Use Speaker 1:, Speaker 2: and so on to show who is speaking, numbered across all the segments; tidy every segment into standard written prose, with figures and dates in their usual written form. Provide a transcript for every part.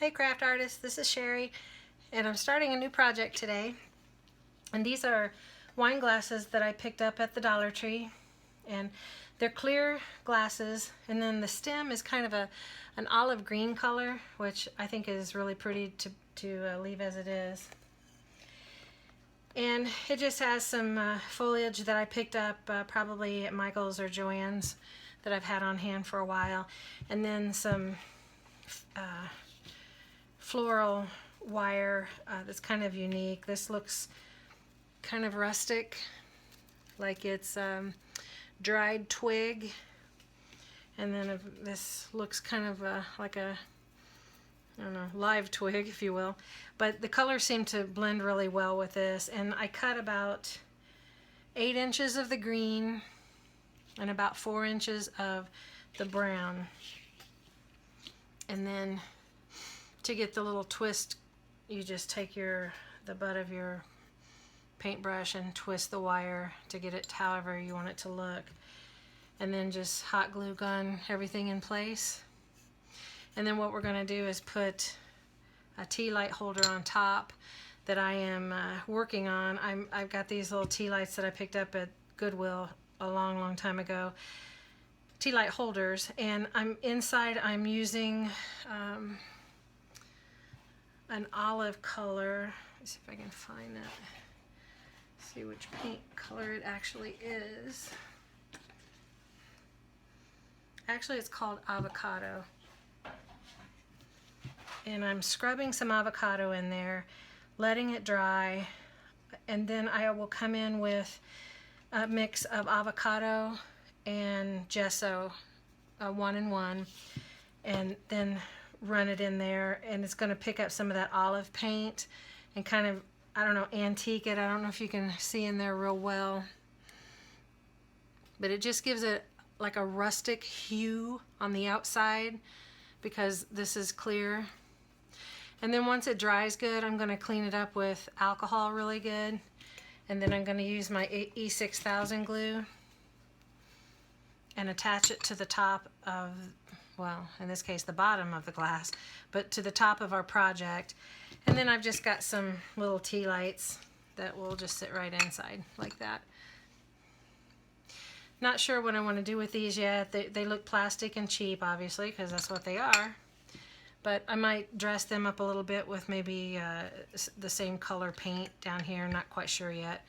Speaker 1: Hey craft artists, this is Sherry, and I'm starting a new project today. And these are wine glasses that I picked up at the Dollar Tree, and they're clear glasses, and then the stem is kind of an olive green color, which I think is really pretty to leave as it is. And it just has some foliage that I picked up probably at Michael's or Joann's that I've had on hand for a while, and then some floral wire that's kind of unique. This looks kind of rustic, like it's dried twig, and then this looks kind of like a, I don't know, live twig, if you will. But the colors seem to blend really well with this, and I cut about 8 inches of the green and about 4 inches of the brown. And then to get the little twist, you just take the butt of your paintbrush and twist the wire to get it however you want it to look, and then just hot glue gun everything in place. And then what we're going to do is put a tea light holder on top that I am working on. I've got these little tea lights that I picked up at Goodwill a long time ago, tea light holders, and I'm using an olive color. Let's see if I can find it. See which paint color it actually is. Actually, it's called avocado. And I'm scrubbing some avocado in there, letting it dry, and then I will come in with a mix of avocado and gesso, 1-in-1, and then run it in there, and it's going to pick up some of that olive paint and kind of, I don't know, antique it. I don't know if you can see in there real well, but it just gives it like a rustic hue on the outside because this is clear. And then once it dries good, I'm going to clean it up with alcohol really good, and then I'm going to use my E6000 glue and attach it to the top of, well, in this case the bottom of the glass, but to the top of our project. And then I've just got some little tea lights that will just sit right inside like that. Not sure what I want to do with these yet. They look plastic and cheap, obviously, because that's what they are. But I might dress them up a little bit with maybe the same color paint down here. Not quite sure yet,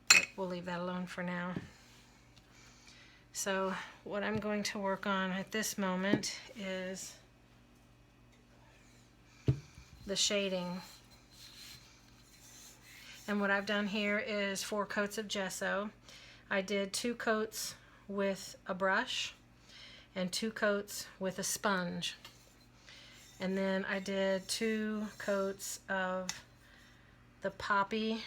Speaker 1: but we'll leave that alone for now. So what I'm going to work on at this moment is the shading. And what I've done here is 4 coats of gesso. I did 2 coats with a brush and 2 coats with a sponge. And then I did 2 coats of the poppy.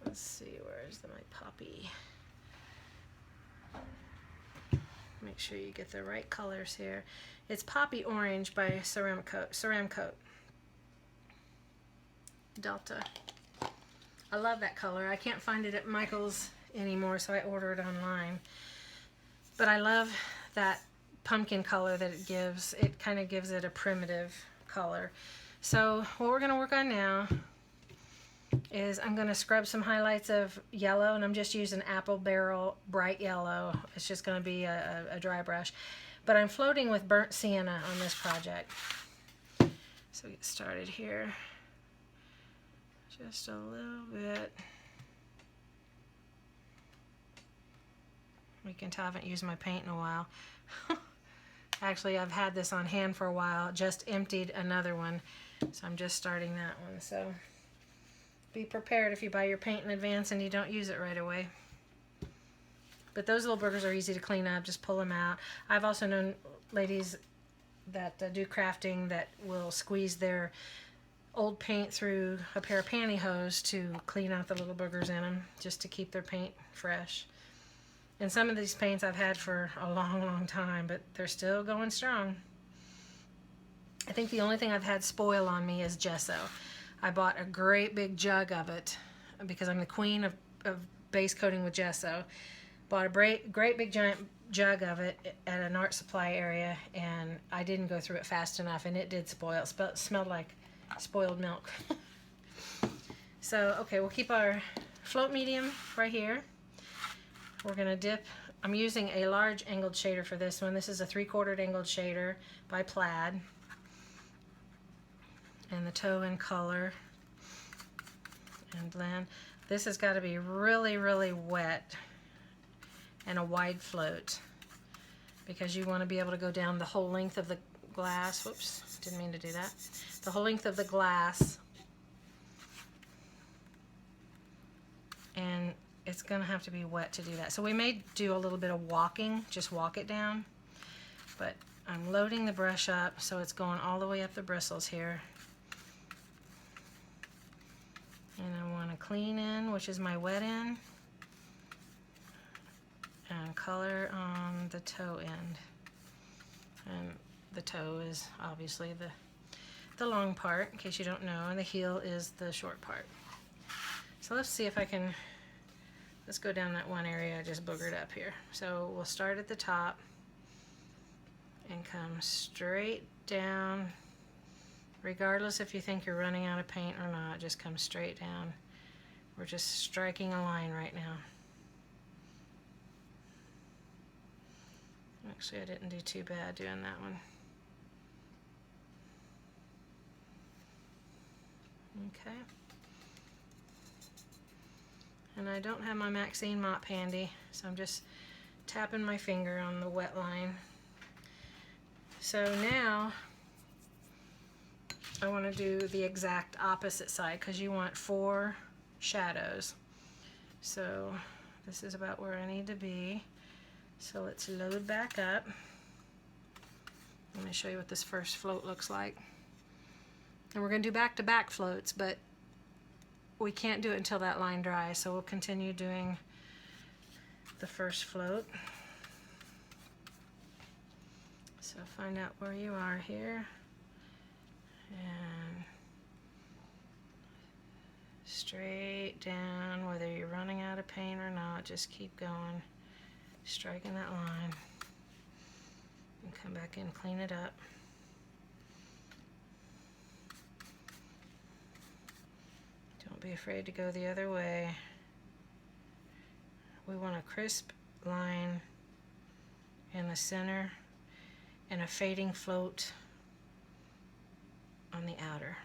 Speaker 1: Let's see, where's my poppy? Make sure you get the right colors here. It's Poppy Orange by Ceramcoat Delta. I love that color. I can't find it at Michael's anymore, so I ordered it online. But I love that pumpkin color that it gives. It kind of gives it a primitive color. So what we're going to work on now is I'm going to scrub some highlights of yellow, and I'm just using Apple Barrel Bright Yellow. It's just going to be a dry brush. But I'm floating with burnt sienna on this project. So get started here. Just a little bit. You can tell I haven't used my paint in a while. Actually, I've had this on hand for a while. Just emptied another one, so I'm just starting that one. So be prepared if you buy your paint in advance and you don't use it right away. But those little burgers are easy to clean up. Just pull them out. I've also known ladies that do crafting that will squeeze their old paint through a pair of pantyhose to clean out the little boogers in them, just to keep their paint fresh. And some of these paints I've had for a long time, but they're still going strong. I think the only thing I've had spoil on me is gesso. I bought a great big jug of it because I'm the queen of base coating with gesso. Bought a great big giant jug of it at an art supply area, and I didn't go through it fast enough, and it did spoil. It smelled like spoiled milk. So, okay, we'll keep our float medium right here. We're going to dip. I'm using a large angled shader for this one. This is a 3/4 angled shader by Plaid. And the toe in color. And blend. This has got to be really, really wet and a wide float, because you want to be able to go down the whole length of the glass. Whoops, didn't mean to do that. The whole length of the glass. And it's going to have to be wet to do that. So we may do a little bit of walking, just walk it down. But I'm loading the brush up so it's going all the way up the bristles here. And I want to clean in, which is my wet end, and color on the toe end. And the toe is obviously the long part, in case you don't know, and the heel is the short part. So let's see if I can, let's go down that one area I just boogered up here. So we'll start at the top and come straight down, regardless if you think you're running out of paint or not, just come straight down. We're just striking a line right now. Actually, I didn't do too bad doing that one. Okay. And I don't have my Maxine mop handy, so I'm just tapping my finger on the wet line. So now I want to do the exact opposite side, because you want 4 shadows. So this is about where I need to be. So let's load back up. Let me show you what this first float looks like. And we're going to do back-to-back floats, but we can't do it until that line dries, so we'll continue doing the first float. So find out where you are here, and straight down, whether you're running out of paint or not, just keep going, striking that line, and come back in, clean it up. Don't be afraid to go the other way. We want a crisp line in the center and a fading float on the outer.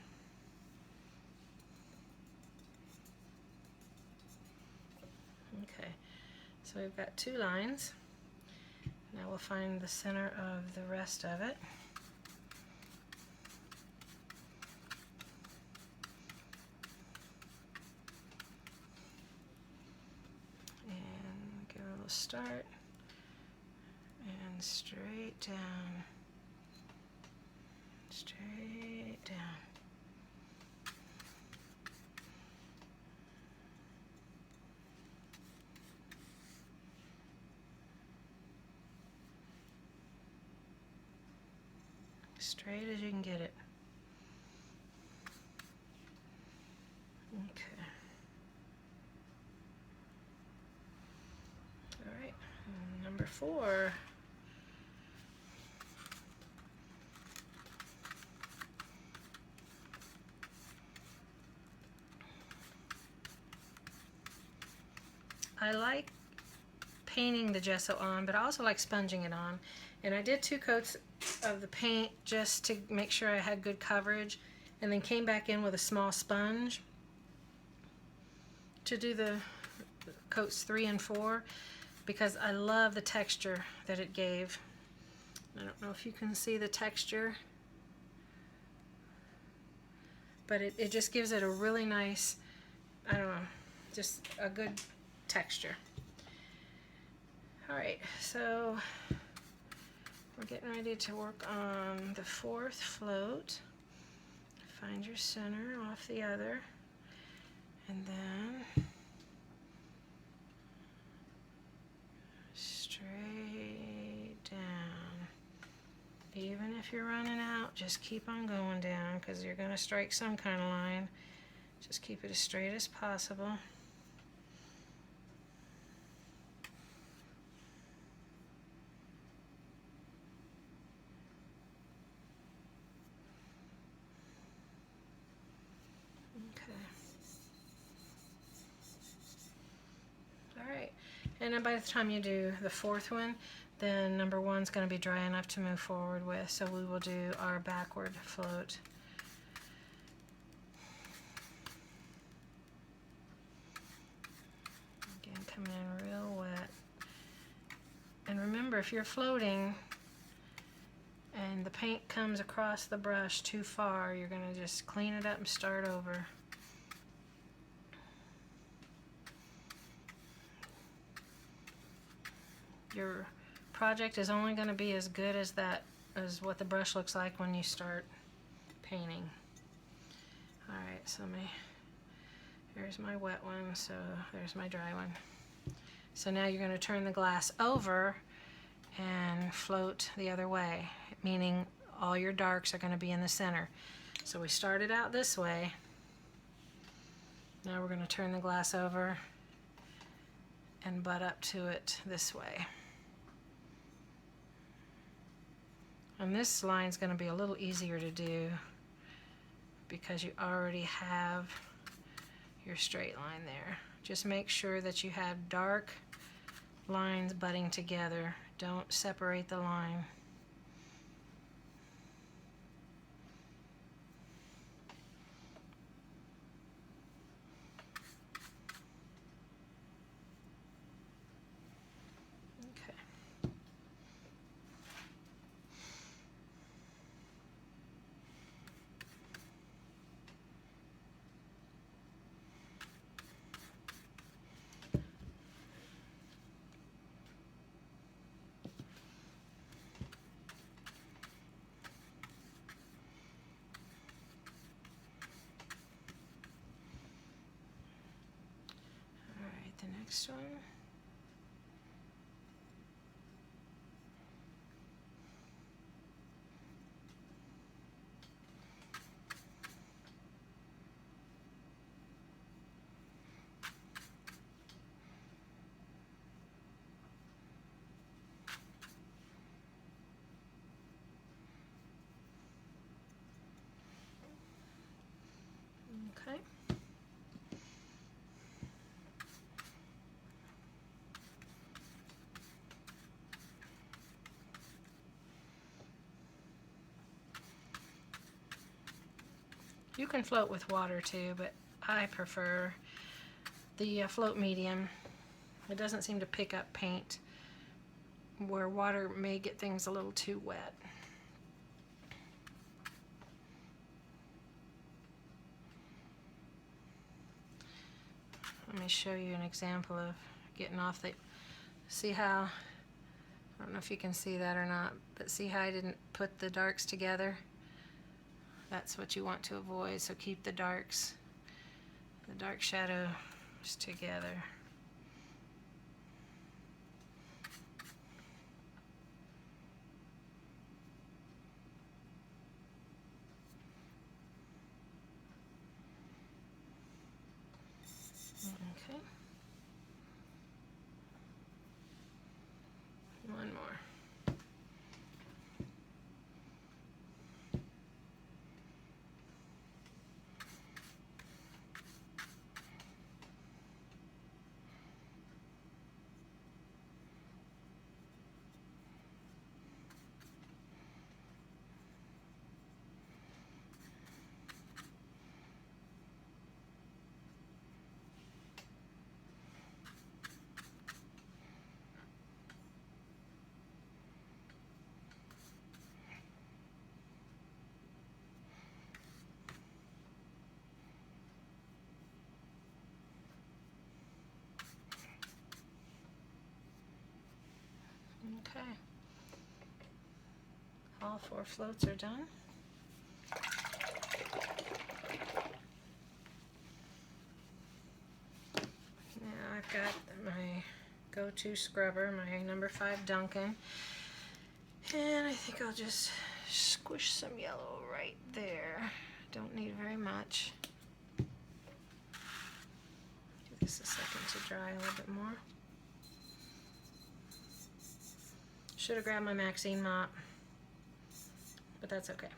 Speaker 1: Okay, so we've got 2 lines. Now we'll find the center of the rest of it. And give it a little start. And straight down. Straight down. Straight as you can get it. Okay. All right, number 4. I like painting the gesso on, but I also like sponging it on. And I did 2 coats of the paint just to make sure I had good coverage, and then came back in with a small sponge to do the coats 3 and 4, because I love the texture that it gave. I don't know if you can see the texture, but it just gives it a really nice, I don't know, just a good texture. Alright, so we're getting ready to work on the 4th float. Find your center off the other, and then straight down. Even if you're running out, just keep on going down, because you're going to strike some kind of line. Just keep it as straight as possible. And then by the time you do the fourth one, then number one's going to be dry enough to move forward with. So we will do our backward float. Again, coming in real wet. And remember, if you're floating and the paint comes across the brush too far, you're going to just clean it up and start over. Your project is only going to be as good as what the brush looks like when you start painting. Alright, so here's my wet one, so there's my dry one. So now you're going to turn the glass over and float the other way, meaning all your darks are going to be in the center. So we started out this way. Now we're going to turn the glass over and butt up to it this way. And this line is going to be a little easier to do because you already have your straight line there. Just make sure that you have dark lines butting together. Don't separate the line. The next one. Okay. You can float with water too, but I prefer the float medium. It doesn't seem to pick up paint, where water may get things a little too wet. Let me show you an example of getting off the, see how, I don't know if you can see that or not, but see how I didn't put the darks together? That's what you want to avoid, so keep the darks, the dark shadows together. Okay. One more. Okay. All 4 floats are done. Now I've got my go-to scrubber, my number 5 Duncan. And I think I'll just squish some yellow right there. Don't need very much. Give this a second to dry a little bit more. Should have grabbed my Maxine mop, but that's okay.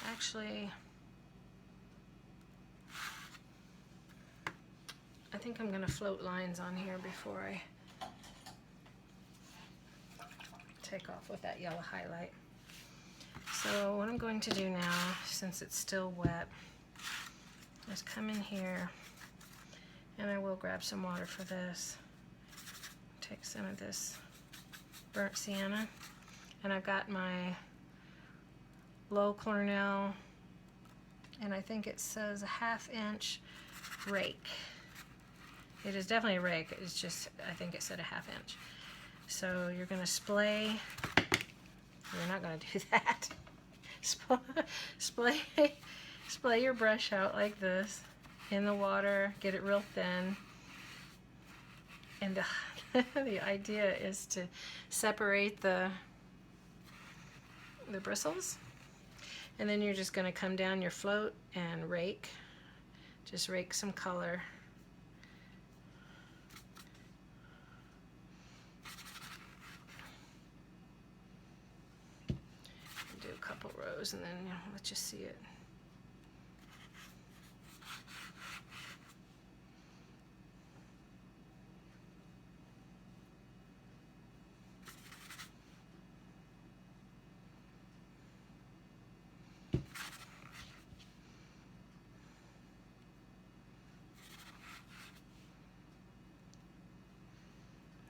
Speaker 1: Actually, think I'm going to float lines on here before I take off with that yellow highlight. So what I'm going to do now, since it's still wet, is come in here, and I will grab some water for this. Take some of this burnt sienna, and I've got my low Cornell, and I think it says a 1/2 inch rake. It is definitely a rake, it's just, I think it said a 1/2 inch. So you're going to splay, you're not going to do that. Splay your brush out like this in the water, get it real thin, and the idea is to separate the bristles, and then you're just going to come down your float and rake, just rake some color. Do a couple rows and then let you see it.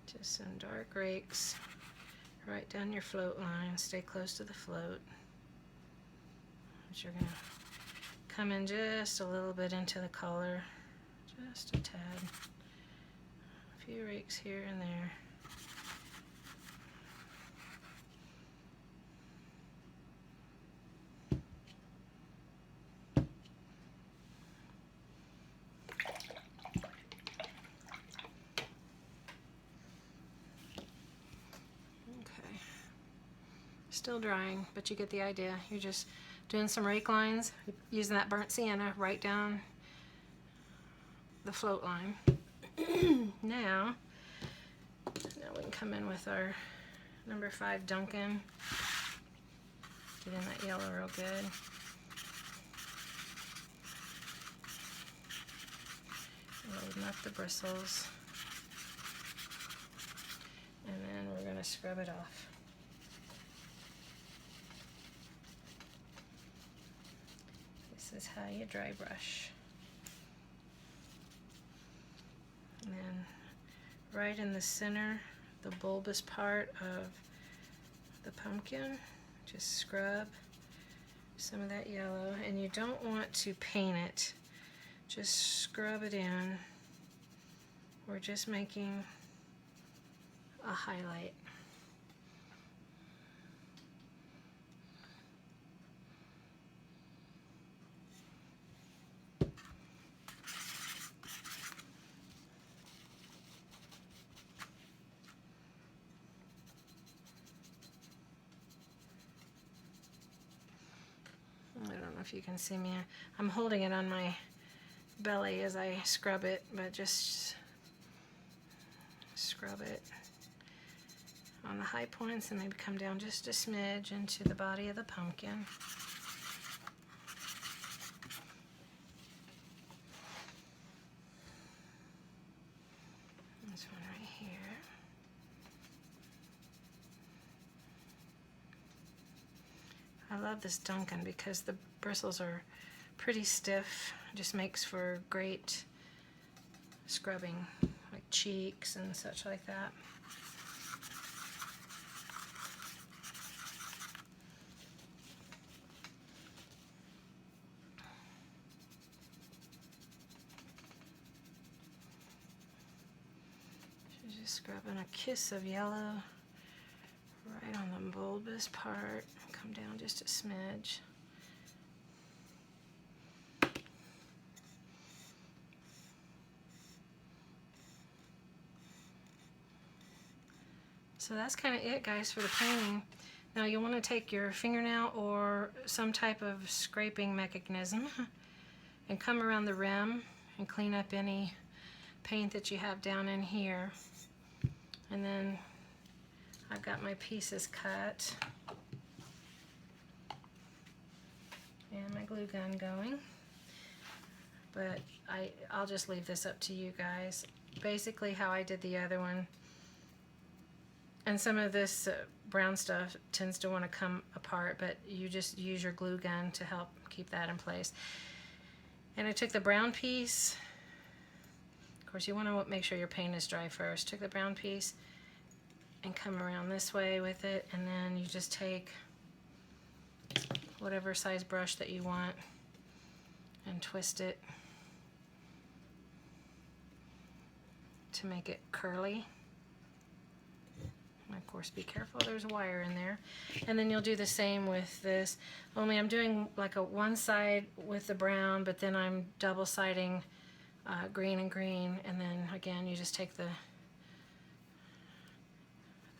Speaker 1: Just some dark rakes right down your float line. Stay close to the float. But you're going to come in just a little bit into the color, just a tad. A few rakes here and there. Still drying, but you get the idea. You're just doing some rake lines, using that burnt sienna right down the float line. Now we can come in with our number 5 Duncan. Get in that yellow real good. Loading up the bristles. And then we're going to scrub it off. This is how you dry brush. And then right in the center, the bulbous part of the pumpkin, just scrub some of that yellow. And you don't want to paint it, just scrub it in. We're just making a highlight. I don't know if you can see me. I'm holding it on my belly as I scrub it, but just scrub it on the high points and maybe come down just a smidge into the body of the pumpkin. This one right here. I love this Duncan because the bristles are pretty stiff. It just makes for great scrubbing, like cheeks and such like that. So just scrubbing a kiss of yellow right on the bulbous part. Come down just a smidge. So that's kind of it, guys, for the painting. Now you'll want to take your fingernail or some type of scraping mechanism and come around the rim and clean up any paint that you have down in here. And then I've got my pieces cut and my glue gun going. but I'll just leave this up to you guys. Basically how I did the other one. And some of this brown stuff tends to want to come apart, but you just use your glue gun to help keep that in place. And I took the brown piece. Of course, you want to make sure your paint is dry first. Took the brown piece and come around this way with it, and then you just take whatever size brush that you want and twist it to make it curly. And of course, be careful, there's wire in there. And then you'll do the same with this, only I'm doing like a one side with the brown, but then I'm double siding green and green, and then again you just take the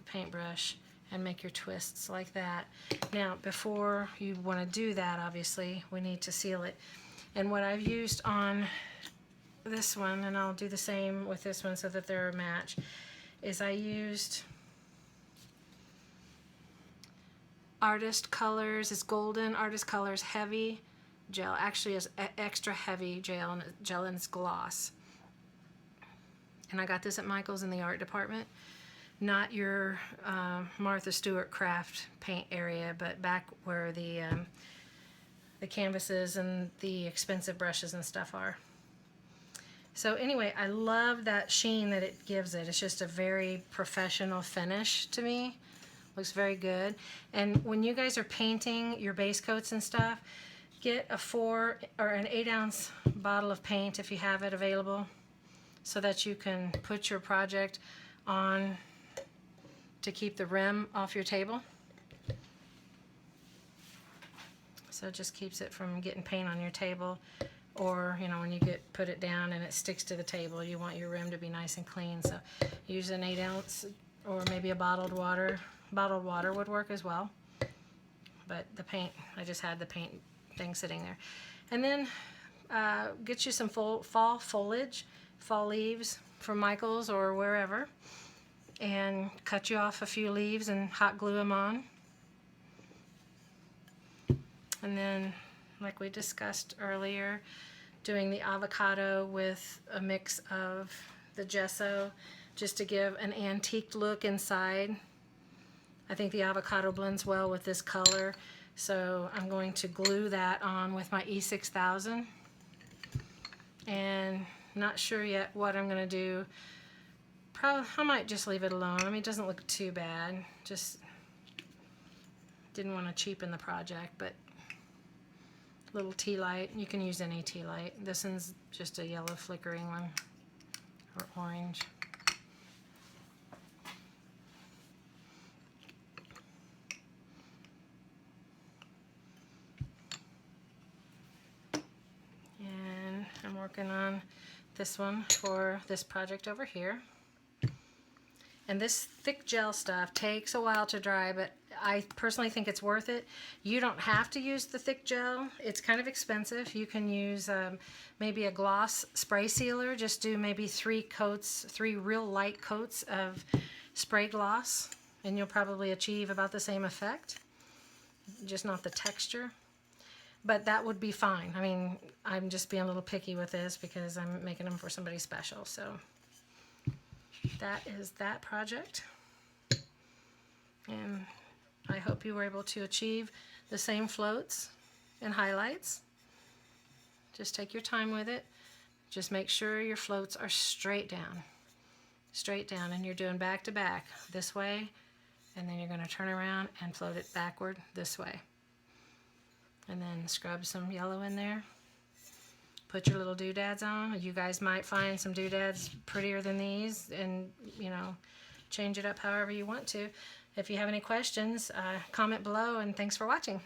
Speaker 1: paintbrush and make your twists like that. Now before you want to do that, obviously we need to seal it, and what I've used on this one, and I'll do the same with this one so that they're a match, is I used Artist Colors, it's golden Artist Colors heavy gel. Actually is extra heavy gel and it's gloss, and I got this at Michael's in the art department. Not your Martha Stewart craft paint area, but back where the canvases and the expensive brushes and stuff are. So anyway, I love that sheen that it gives it. It's just a very professional finish to me. Looks very good. And when you guys are painting your base coats and stuff, get a 4 or an 8-ounce bottle of paint if you have it available, so that you can put your project on to keep the rim off your table. So it just keeps it from getting paint on your table, or you know, when you put it down and it sticks to the table, you want your rim to be nice and clean. So use an 8-ounce or maybe a bottled water. Bottled water would work as well. But the paint, I just had the paint thing sitting there. And then get you some fall foliage, fall leaves from Michael's or wherever, and cut you off a few leaves and hot glue them on. And then, like we discussed earlier, doing the avocado with a mix of the gesso just to give an antique look inside. I think the avocado blends well with this color, so I'm going to glue that on with my E6000. And not sure yet what I'm going to do. Probably I might just leave it alone. I mean, it doesn't look too bad. Just didn't want to cheapen the project, but little tea light. You can use any tea light. This one's just a yellow flickering one, or orange. And I'm working on this one for this project over here. And this thick gel stuff takes a while to dry, but I personally think it's worth it. You don't have to use the thick gel. It's kind of expensive. You can use maybe a gloss spray sealer. Just do maybe 3 real light coats of spray gloss, and you'll probably achieve about the same effect, just not the texture. But that would be fine. I mean, I'm just being a little picky with this because I'm making them for somebody special. So that is that project. And I hope you were able to achieve the same floats and highlights. Just take your time with it. Just make sure your floats are straight down, and you're doing back to back this way, and then you're going to turn around and float it backward this way. And then scrub some yellow in there. Put your little doodads on. You guys might find some doodads prettier than these, and you know, change it up however you want to. If you have any questions, comment below, and thanks for watching.